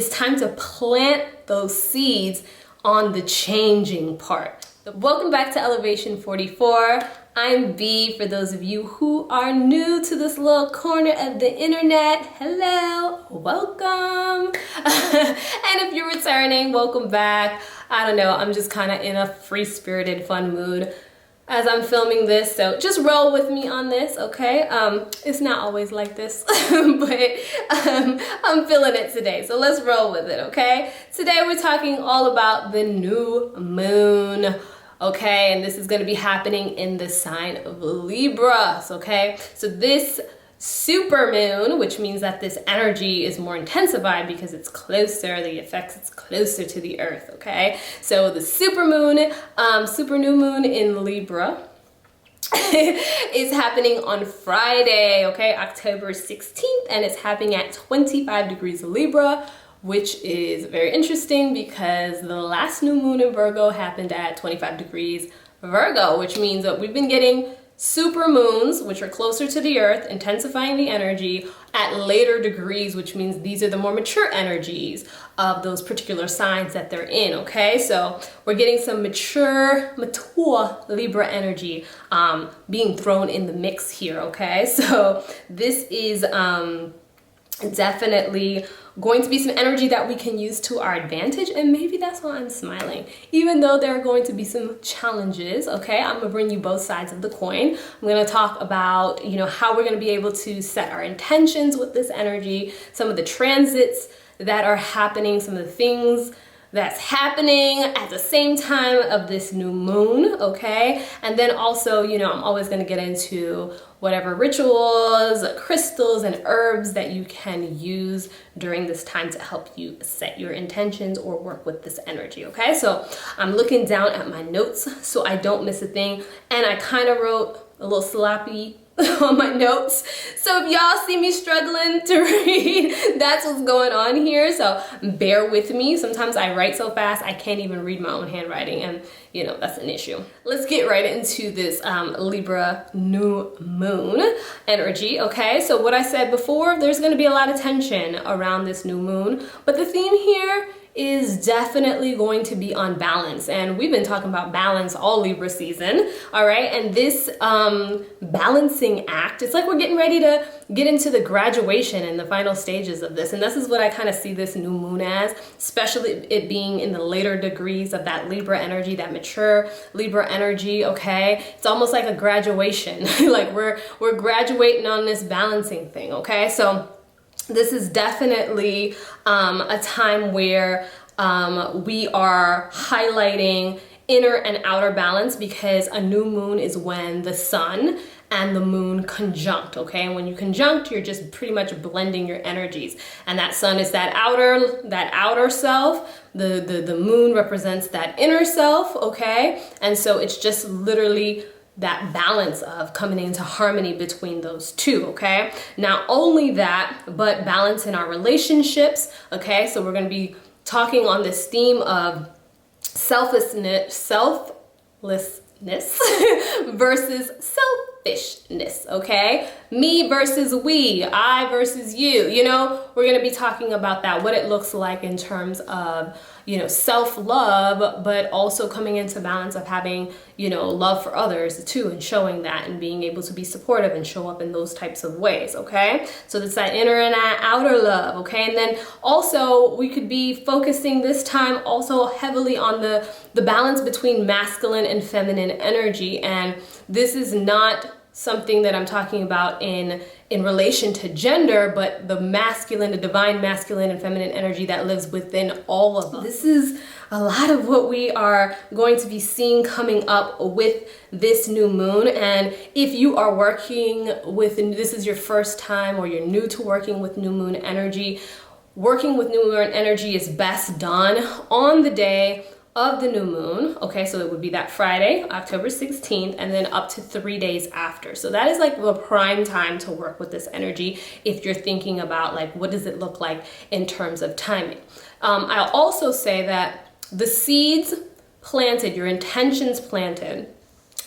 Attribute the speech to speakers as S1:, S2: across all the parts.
S1: It's time to plant those seeds on the changing part. Welcome back to Elevation 44. I'm B, for those of you who are new to this little corner of the internet. Hello, welcome. And if you're returning, welcome back. I don't know, I'm just kind of in a free-spirited, fun mood as I'm filming this, so just roll with me on this, okay? It's not always like this, but I'm feeling it today, so let's roll with it, okay? Today we're talking all about the new moon, okay? And this is gonna be happening in the sign of Libra, okay? So this super moon, which means that this energy is more intensified because it's closer, the effects, it's closer to the earth, okay? So the super moon, super new moon in Libra is happening on Friday, okay, October 16th, and it's happening at 25 degrees Libra, which is very interesting because the last new moon in Virgo happened at 25 degrees Virgo, which means that we've been getting super moons, which are closer to the earth, intensifying the energy at later degrees, which means these are the more mature energies of those particular signs that they're in, okay? So we're getting some mature Libra energy being thrown in the mix here, okay? So this is definitely going to be some energy that we can use to our advantage, and maybe that's why I'm smiling. Even though there are going to be some challenges, okay? I'm gonna bring you both sides of the coin. I'm gonna talk about, you know, how we're gonna be able to set our intentions with this energy, some of the transits that are happening, some of the things that's happening at the same time of this new moon, okay? And then also, you know, I'm always gonna get into whatever rituals, crystals, and herbs that you can use during this time to help you set your intentions or work with this energy, okay? So I'm looking down at my notes so I don't miss a thing, and I kind of wrote a little sloppy on my notes. So if y'all see me struggling to read, that's what's going on here. So bear with me. Sometimes I write so fast I can't even read my own handwriting, and you know, that's an issue. Let's get right into this Libra new moon energy, okay? So what I said before, there's gonna be a lot of tension around this new moon, but the theme here is definitely going to be on balance, and we've been talking about balance all Libra season, all right? And this balancing act, it's like we're getting ready to get into the graduation and the final stages of this, and this is what I kind of see this new moon as, especially it being in the later degrees of that Libra energy, that mature Libra energy, okay? It's almost like a graduation, like we're graduating on this balancing thing, okay? So this is definitely a time where we are highlighting inner and outer balance, because a new moon is when the sun and the moon conjunct, okay? And when you conjunct, you're just pretty much blending your energies. And that sun is that outer self. The moon represents that inner self, okay? And so it's just literally that balance of coming into harmony between those two, okay? Not only that, but balance in our relationships, okay? So we're gonna be talking on this theme of selflessness versus selfishness, okay? Me versus we, I versus you, you know? We're gonna be talking about that, what it looks like in terms of, you know, self-love, but also coming into balance of having, you know, love for others too, and showing that and being able to be supportive and show up in those types of ways, okay? So it's that inner and that outer love, okay? And then also we could be focusing this time also heavily on the balance between masculine and feminine energy. And this is not something that I'm talking about in relation to gender, but the masculine, the divine masculine and feminine energy that lives within all of us. This is a lot of what we are going to be seeing coming up with this new moon. And if you are working with, this is your first time or you're new to working with new moon energy, working with new moon energy is best done on the day of the new moon, okay? So it would be that Friday, October 16th, and then up to 3 days after. So that is like the prime time to work with this energy if you're thinking about like, what does it look like in terms of timing? I'll also say that the seeds planted, your intentions planted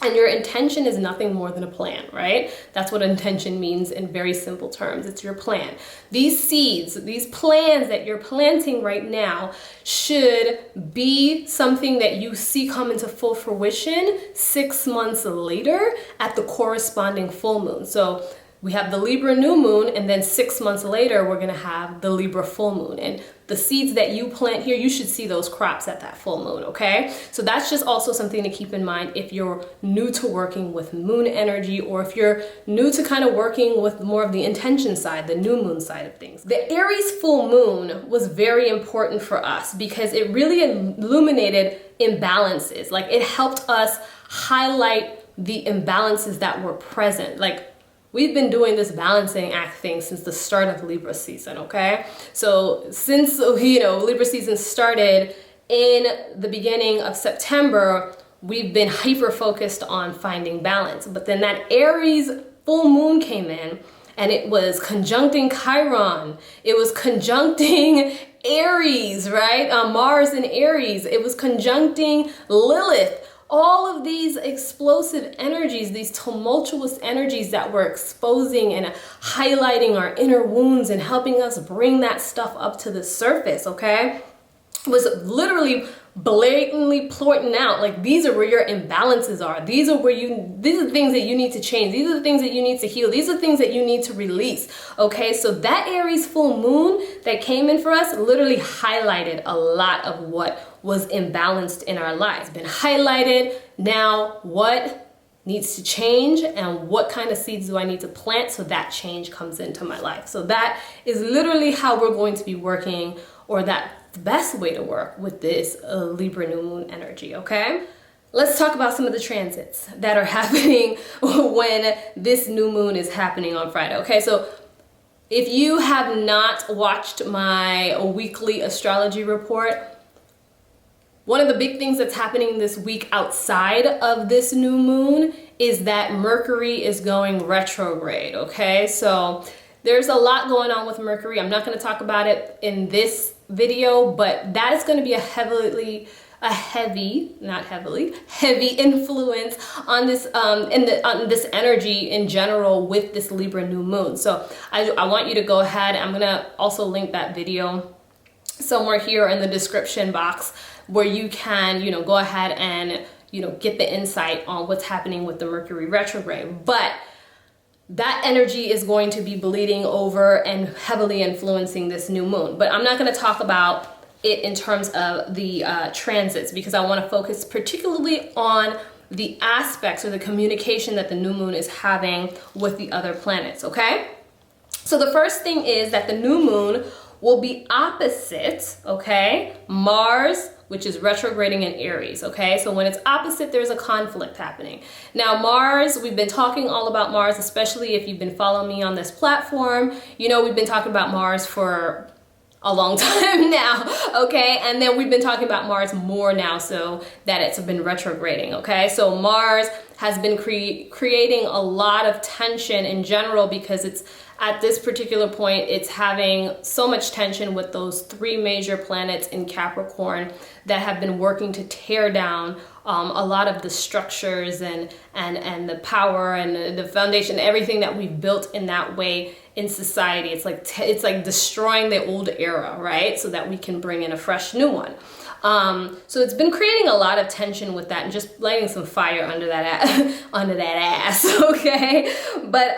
S1: And your intention is nothing more than a plan, right? That's what intention means in very simple terms. It's your plan. These seeds, these plans that you're planting right now should be something that you see come into full fruition 6 months later at the corresponding full moon. So we have the Libra new moon, and then 6 months later, we're gonna have the Libra full moon. And the seeds that you plant here, you should see those crops at that full moon, okay? So that's just also something to keep in mind if you're new to working with moon energy, or if you're new to kind of working with more of the intention side, the new moon side of things. The Aries full moon was very important for us because it really illuminated imbalances. Like, it helped us highlight the imbalances that were present. Like, we've been doing this balancing act thing since the start of Libra season, okay? So since, Libra season started in the beginning of September, we've been hyper-focused on finding balance. But then that Aries full moon came in, and it was conjuncting Chiron. It was conjuncting Aries, right? Mars in Aries. It was conjuncting Lilith. All of these explosive energies, these tumultuous energies that were exposing and highlighting our inner wounds and helping us bring that stuff up to the surface, okay? Was literally blatantly pointing out, like, these are where your imbalances are. These are the things that you need to change. These are the things that you need to heal. These are the things that you need to release. Okay, so that Aries full moon that came in for us literally highlighted a lot of what was imbalanced in our lives. Been highlighted. Now what needs to change, and what kind of seeds do I need to plant so that change comes into my life? So that is literally how we're going to be working, or that's the best way to work with this Libra new moon energy, okay? Let's talk about some of the transits that are happening when this new moon is happening on Friday, okay? So if you have not watched my weekly astrology report, one of the big things that's happening this week outside of this new moon is that Mercury is going retrograde, okay? So there's a lot going on with Mercury. I'm not going to talk about it in this video, but that is going to be heavy influence on this on this energy in general with this Libra new moon. So I want you to go ahead. I'm going to also link that video somewhere here in the description box, where you can, go ahead and, get the insight on what's happening with the Mercury retrograde. But that energy is going to be bleeding over and heavily influencing this new moon. But I'm not going to talk about it in terms of the transits, because I want to focus particularly on the aspects or the communication that the new moon is having with the other planets, okay? So the first thing is that the new moon will be opposite, okay, Mars, which is retrograding in Aries, okay? So when it's opposite, there's a conflict happening. Now Mars, we've been talking all about Mars, especially if you've been following me on this platform. We've been talking about Mars for a long time now, okay? And then we've been talking about Mars more now, so that it's been retrograding, okay? So Mars has been creating a lot of tension in general, because it's at this particular point, it's having so much tension with those 3 major planets in Capricorn that have been working to tear down a lot of the structures and the power and the foundation, everything that we've built in that way in society. It's like destroying the old era, right? So that we can bring in a fresh new one. So it's been creating a lot of tension with that and just lighting some fire under that ass, okay? But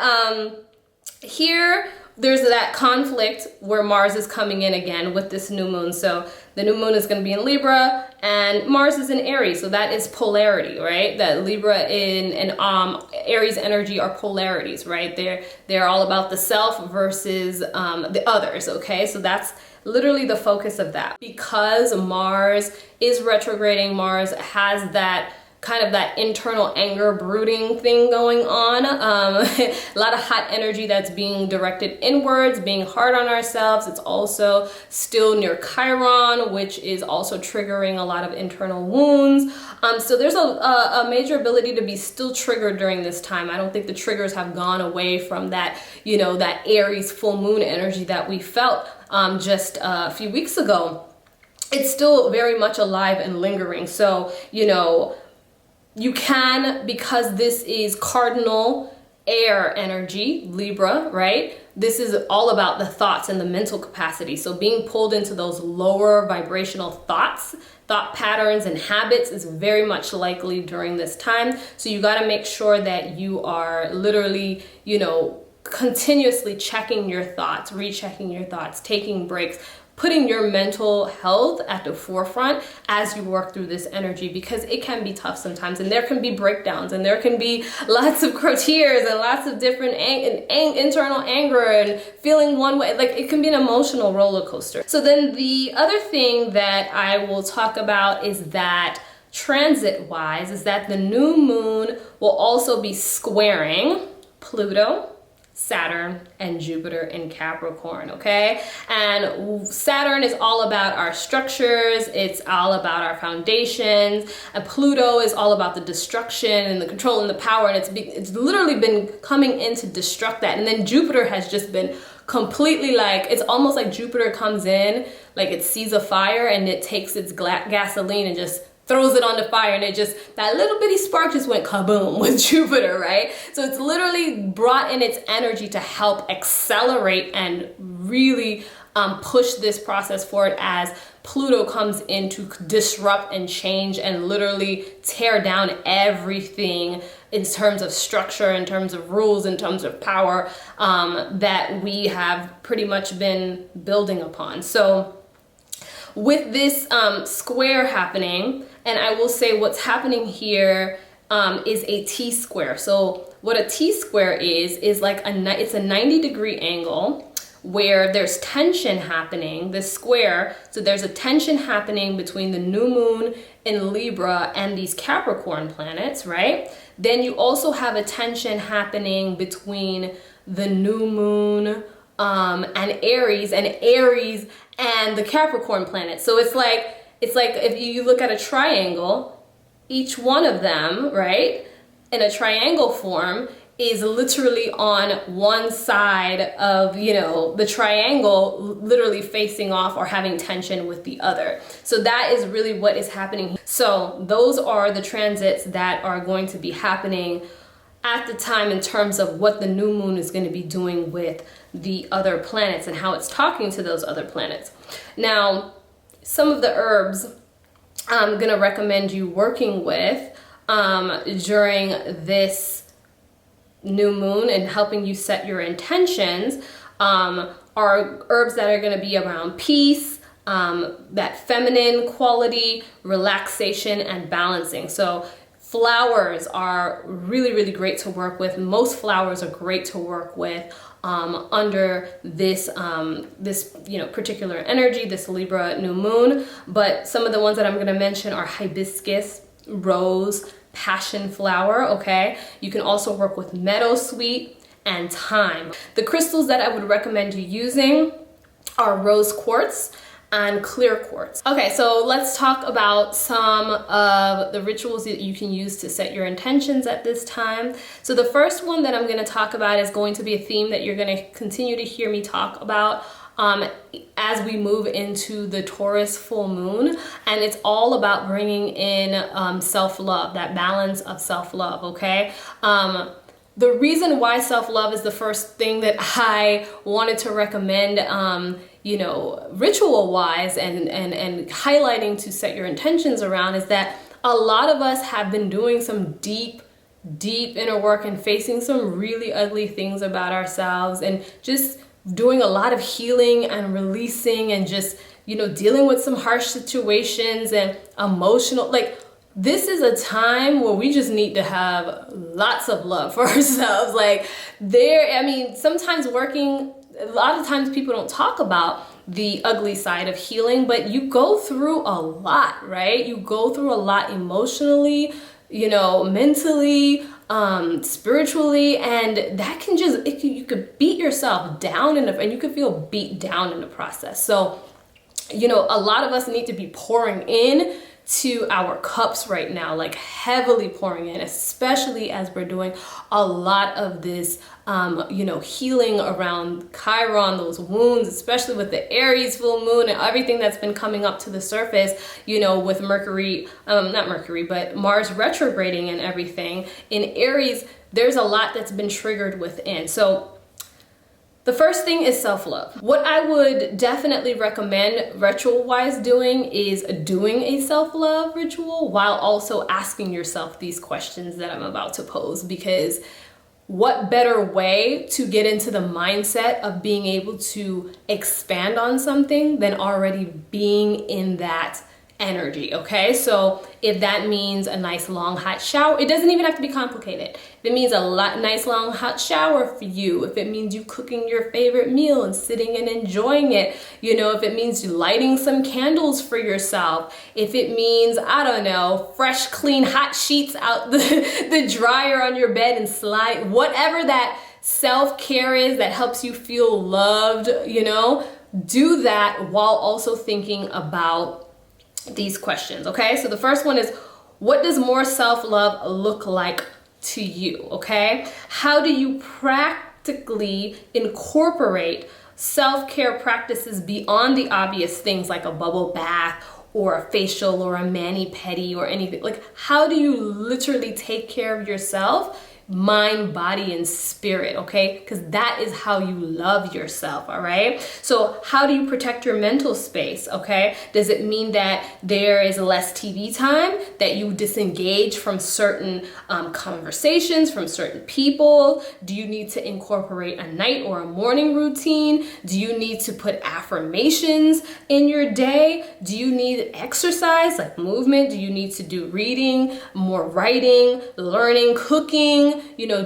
S1: here there's that conflict where Mars is coming in again with this new moon. So the new moon is going to be in Libra and Mars is in Aries. So that is polarity, right? That Libra and Aries energy are polarities, right? They're all about the self versus the others, okay? So that's literally the focus of that. Because Mars is retrograding, Mars has that kind of that internal anger brooding thing going on. A lot of hot energy that's being directed inwards, being hard on ourselves. It's also still near Chiron, which is also triggering a lot of internal wounds. So there's a major ability to be still triggered during this time. I don't think the triggers have gone away from that, that Aries full moon energy that we felt just a few weeks ago. It's still very much alive and lingering. So, You can, because this is cardinal air energy, Libra, right? This is all about the thoughts and the mental capacity. So being pulled into those lower vibrational thoughts, thought patterns and habits is very much likely during this time. So you got to make sure that you are literally, continuously checking your thoughts, rechecking your thoughts, taking breaks, putting your mental health at the forefront as you work through this energy, because it can be tough sometimes, and there can be breakdowns, and there can be lots of tears and lots of different internal anger and feeling one way. Like, it can be an emotional roller coaster. So then the other thing that I will talk about is that transit wise is that the new moon will also be squaring Pluto, Saturn, and Jupiter in Capricorn, okay? And Saturn is all about our structures, it's all about our foundations, and Pluto is all about the destruction and the control and the power, and it's literally been coming in to destruct that. And then Jupiter has just been completely, like, it's almost like Jupiter comes in, like it sees a fire and it takes its gasoline and just throws it on the fire, and it just, that little bitty spark just went kaboom with Jupiter, right? So it's literally brought in its energy to help accelerate and really push this process forward as Pluto comes in to disrupt and change and literally tear down everything in terms of structure, in terms of rules, in terms of power that we have pretty much been building upon. So with this square happening, and I will say what's happening here is a T-square. So what a T-square is like it's a 90-degree angle where there's tension happening, this square. So there's a tension happening between the new moon in Libra and these Capricorn planets, right? Then you also have a tension happening between the new moon and Aries and the Capricorn planet. So it's like if you look at a triangle, each one of them, right, in a triangle form is literally on one side of, the triangle, literally facing off or having tension with the other. So that is really what is happening. So those are the transits that are going to be happening at the time in terms of what the new moon is going to be doing with the other planets and how it's talking to those other planets. Now, some of the herbs I'm going to recommend you working with during this new moon and helping you set your intentions are herbs that are going to be around peace, that feminine quality, relaxation, and balancing. So flowers are really, really great to work with. Most flowers are great to work with under this particular energy, this Libra new moon. But some of the ones that I'm going to mention are hibiscus, rose, passion flower, okay? You can also work with meadowsweet and thyme. The crystals that I would recommend you using are rose quartz and clear quartz. Okay, so let's talk about some of the rituals that you can use to set your intentions at this time. So the first one that I'm going to talk about is going to be a theme that you're going to continue to hear me talk about as we move into the Taurus full moon, and it's all about bringing in self-love, that balance of self-love, okay? The reason why self-love is the first thing that I wanted to recommend ritual-wise and highlighting to set your intentions around is that a lot of us have been doing some deep inner work and facing some really ugly things about ourselves, and just doing a lot of healing and releasing and just, dealing with some harsh situations and emotional, this is a time where we just need to have lots of love for ourselves. Sometimes a lot of times people don't talk about the ugly side of healing, but you go through a lot, right? You go through a lot emotionally, mentally, spiritually, and that can you could beat yourself down and you could feel beat down in the process. So, a lot of us need to be pouring in to our cups right now, like heavily pouring in, especially as we're doing a lot of this, healing around Chiron, those wounds, especially with the Aries full moon and everything that's been coming up to the surface, with but Mars retrograding and everything in Aries. There's a lot that's been triggered within. So the first thing is self-love. What I would definitely recommend ritual-wise doing is doing a self-love ritual while also asking yourself these questions that I'm about to pose, because what better way to get into the mindset of being able to expand on something than already being in that energy, okay? So if that means a nice long hot shower, it doesn't even have to be complicated. If it means nice long hot shower for you, if it means you cooking your favorite meal and sitting and enjoying it, if it means you lighting some candles for yourself, if it means, I don't know, fresh, clean, hot sheets out the dryer on your bed and slide, whatever that self-care is that helps you feel loved, do that while also thinking about these questions, okay? So the first one is, what does more self-love look like to you, okay? How do you practically incorporate self-care practices beyond the obvious things like a bubble bath or a facial or a mani-pedi or anything? Like, how do you literally take care of yourself? Mind, body, and spirit, okay? Because that is how you love yourself, all right? So how do you protect your mental space, okay? Does it mean that there is less TV time, that you disengage from certain conversations, from certain people? Do you need to incorporate a night or a morning routine? Do you need to put affirmations in your day? Do you need exercise, like movement? Do you need to do reading, more writing, learning, cooking,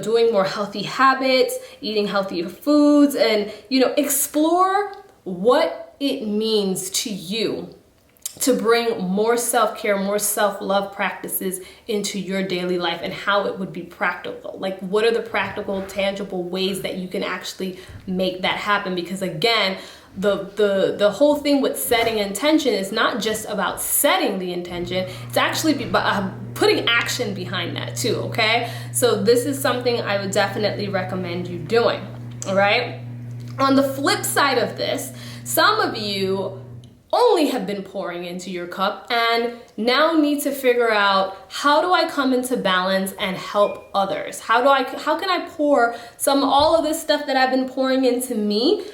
S1: doing more healthy habits, eating healthier foods, and, explore what it means to you to bring more self-care, more self-love practices into your daily life, and how it would be practical. Like, what are the practical, tangible ways that you can actually make that happen? Because again, the whole thing with setting intention is not just about setting the intention, it's actually putting action behind that too, okay? So this is something I would definitely recommend you doing, all right? On the flip side of this, some of you only have been pouring into your cup and now need to figure out, how do I come into balance and help others? How can I pour all of this stuff that I've been pouring into me,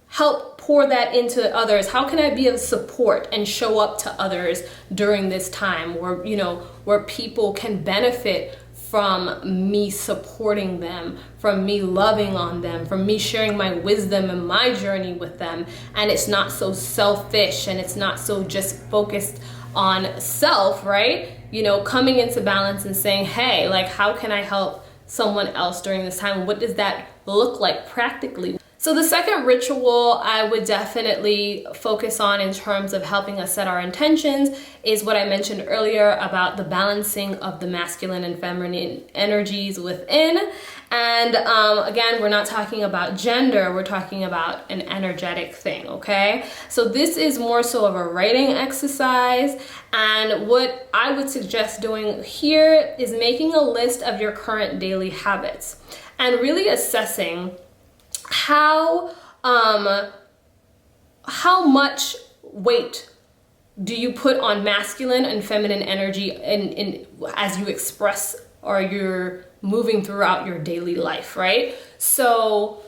S1: help pour that into others? How can I be of support and show up to others during this time where people can benefit from me supporting them, from me loving on them, from me sharing my wisdom and my journey with them, and it's not so selfish and it's not so just focused on self, right? Coming into balance and saying, hey, like, how can I help someone else during this time? What does that look like practically? So the second ritual I would definitely focus on in terms of helping us set our intentions is what I mentioned earlier about the balancing of the masculine and feminine energies within. And again, we're not talking about gender, we're talking about an energetic thing, okay? So this is more so of a writing exercise. And what I would suggest doing here is making a list of your current daily habits and really assessing how much weight do you put on masculine and feminine energy in as you express or you're moving throughout your daily life, right? So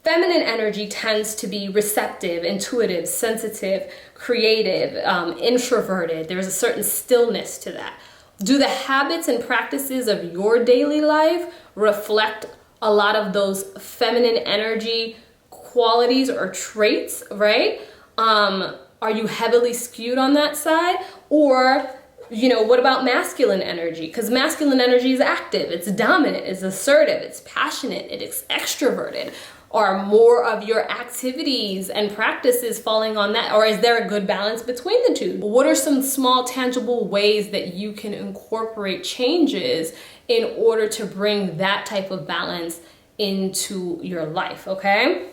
S1: feminine energy tends to be receptive, intuitive, sensitive, creative, introverted. There's a certain stillness to that. Do the habits and practices of your daily life reflect a lot of those feminine energy qualities or traits, right? Are you heavily skewed on that side? Or, what about masculine energy? Because masculine energy is active, it's dominant, it's assertive, it's passionate, it's extroverted. Are more of your activities and practices falling on that? Or is there a good balance between the two? What are some small tangible ways that you can incorporate changes in order to bring that type of balance into your life, okay?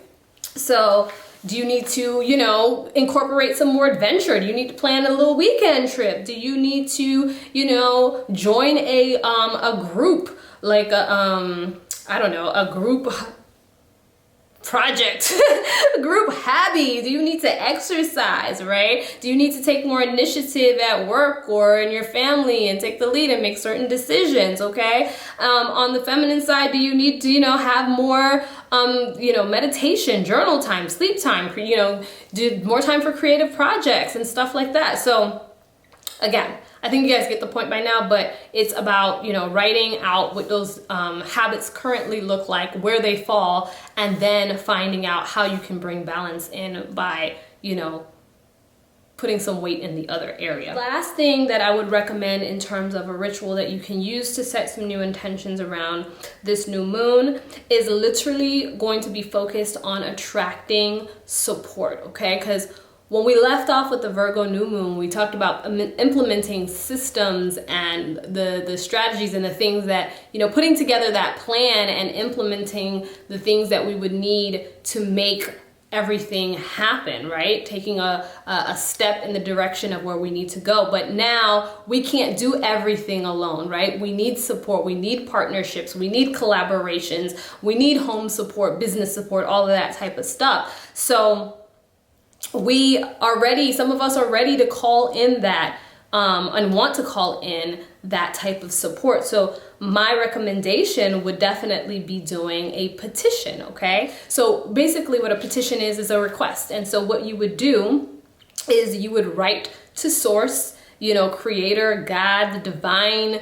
S1: So Do you need to, you know, incorporate some more adventure? Do you need to plan a little weekend trip? Do you need to, you know, join a group, like I don't know, a group project, group hobby? Do you need to exercise, right? Do you need to take more initiative at work or in your family and take the lead and make certain decisions, okay? On the feminine side, do you need to, you know, have more, you know, meditation, journal time, sleep time, you know, do more time for creative projects and stuff like that. So again, I think you guys get the point by now, but it's about, you know, writing out what those habits currently look like, where they fall, and then finding out how you can bring balance in by, you know, putting some weight in the other area. Last thing that I would recommend in terms of a ritual that you can use to set some new intentions around this new moon is literally going to be focused on attracting support, okay? Because when we left off with the Virgo new moon, we talked about implementing systems and the strategies and the things that, you know, putting together that plan and implementing the things that we would need to make everything happen, right? Taking a step in the direction of where we need to go. But now we can't do everything alone, right? We need support, we need partnerships, we need collaborations, we need home support, business support, all of that type of stuff. So we are ready, some of us are ready to call in that and want to call in that type of support. So my recommendation would definitely be doing a petition, okay? So basically what a petition is a request. And so what you would do is you would write to source, you know, creator, God, the divine,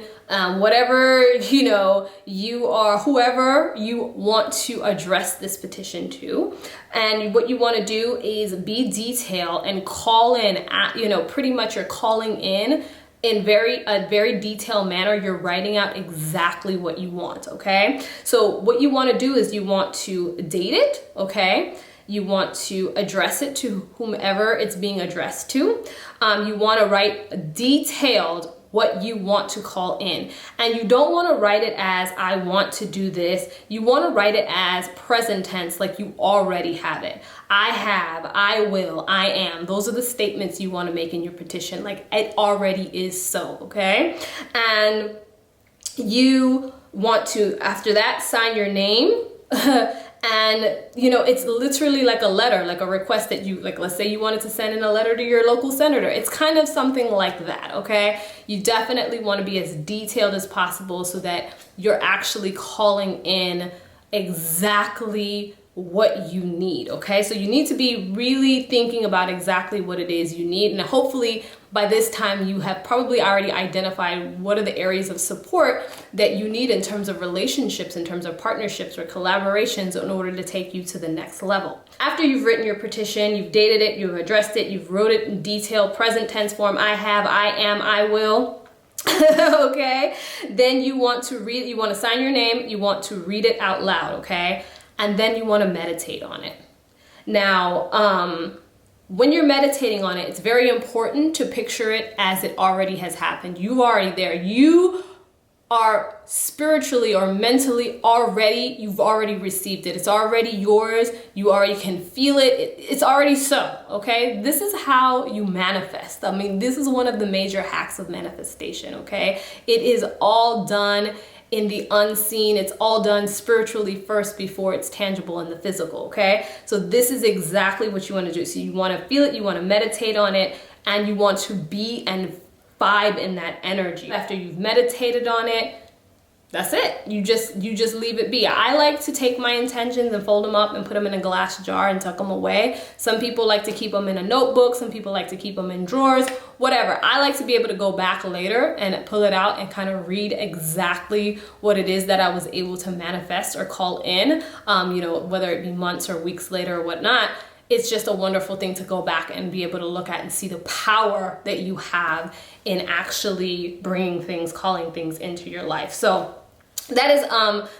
S1: whatever, you know, you are, whoever you want to address this petition to. And what you want to do is be detailed and call in at, you know, pretty much you're calling in a very detailed manner. You're writing out exactly what you want, okay? So what you want to do is you want to date it, okay? You want to address it to whomever it's being addressed to. You want to write detailed what you want to call in. And you don't want to write it as I want to do this. You want to write it as present tense, like you already have it. I have, I will, I am. Those are the statements you want to make in your petition, like it already is so, okay? And you want to, after that, sign your name. And, you know, it's literally like a letter, like a request that you, like, let's say you wanted to send in a letter to your local senator. It's kind of something like that, okay? You definitely want to be as detailed as possible so that you're actually calling in exactly what you need, okay? So you need to be really thinking about exactly what it is you need. And hopefully by this time you have probably already identified what are the areas of support that you need in terms of relationships, in terms of partnerships or collaborations in order to take you to the next level. After you've written your petition, you've dated it, you've addressed it, you've wrote it in detail, present tense form, I have, I am, I will. Okay, then you want to read, you want to sign your name, you want to read it out loud, okay? And then you want to meditate on it. Now, when you're meditating on it, it's very important to picture it as it already has happened. You are already there. You are spiritually or mentally already, you've already received it. It's already yours. You already can feel it. It's already so, okay? This is how you manifest. I mean, this is one of the major hacks of manifestation, okay? It is all done in the unseen. It's all done spiritually first before it's tangible in the physical, okay? So this is exactly what you want to do. So you want to feel it, you want to meditate on it, and you want to be and vibe in that energy. After you've meditated on it, that's it. You just leave it be. I like to take my intentions and fold them up and put them in a glass jar and tuck them away. Some people like to keep them in a notebook. Some people like to keep them in drawers, whatever. I like to be able to go back later and pull it out and kind of read exactly what it is that I was able to manifest or call in, you know, whether it be months or weeks later or whatnot. It's just a wonderful thing to go back and be able to look at and see the power that you have in actually bringing things, calling things into your life. So that is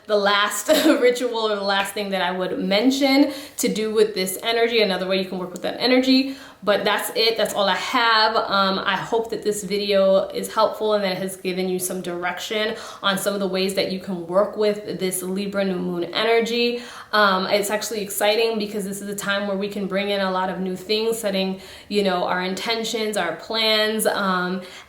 S1: the last ritual or the last thing that I would mention to do with this energy. Another way you can work with that energy. But that's it. That's all I have. I hope that this video is helpful and that it has given you some direction on some of the ways that you can work with this Libra new moon energy. It's actually exciting because this is a time where we can bring in a lot of new things, setting, you know, our intentions, our plans,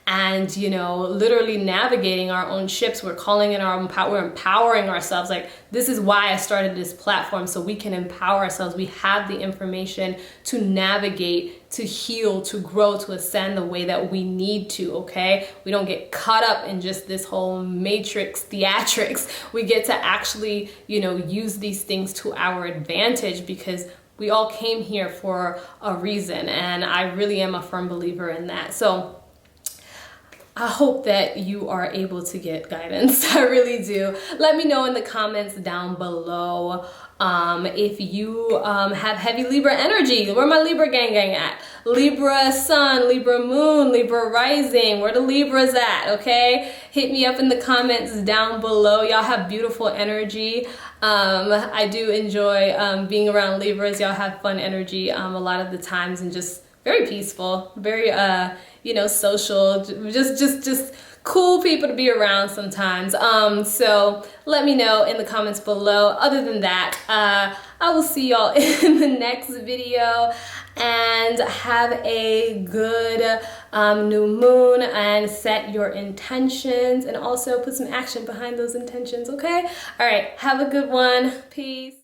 S1: and, you know, literally navigating our own ships. We're calling in our own power, we're empowering ourselves. Like, this is why I started this platform, so we can empower ourselves. We have the information to navigate, to heal, to grow, to ascend the way that we need to, okay? We don't get caught up in just this whole matrix theatrics. We get to actually, you know, use these things to our advantage, because we all came here for a reason, and I really am a firm believer in that. So I hope that you are able to get guidance. I really do. Let me know in the comments down below if you have heavy Libra energy. Where my Libra gang at? Libra sun, Libra moon, Libra rising. Where the Libras at, okay? Hit me up in the comments down below. Y'all have beautiful energy. I do enjoy being around Libras. Y'all have fun energy a lot of the times, and just very peaceful, very you know, social, just cool people to be around sometimes. So let me know in the comments below. Other than that, I will see y'all in the next video, and have a good new moon, and set your intentions, and also put some action behind those intentions, okay? All right, have a good one. Peace.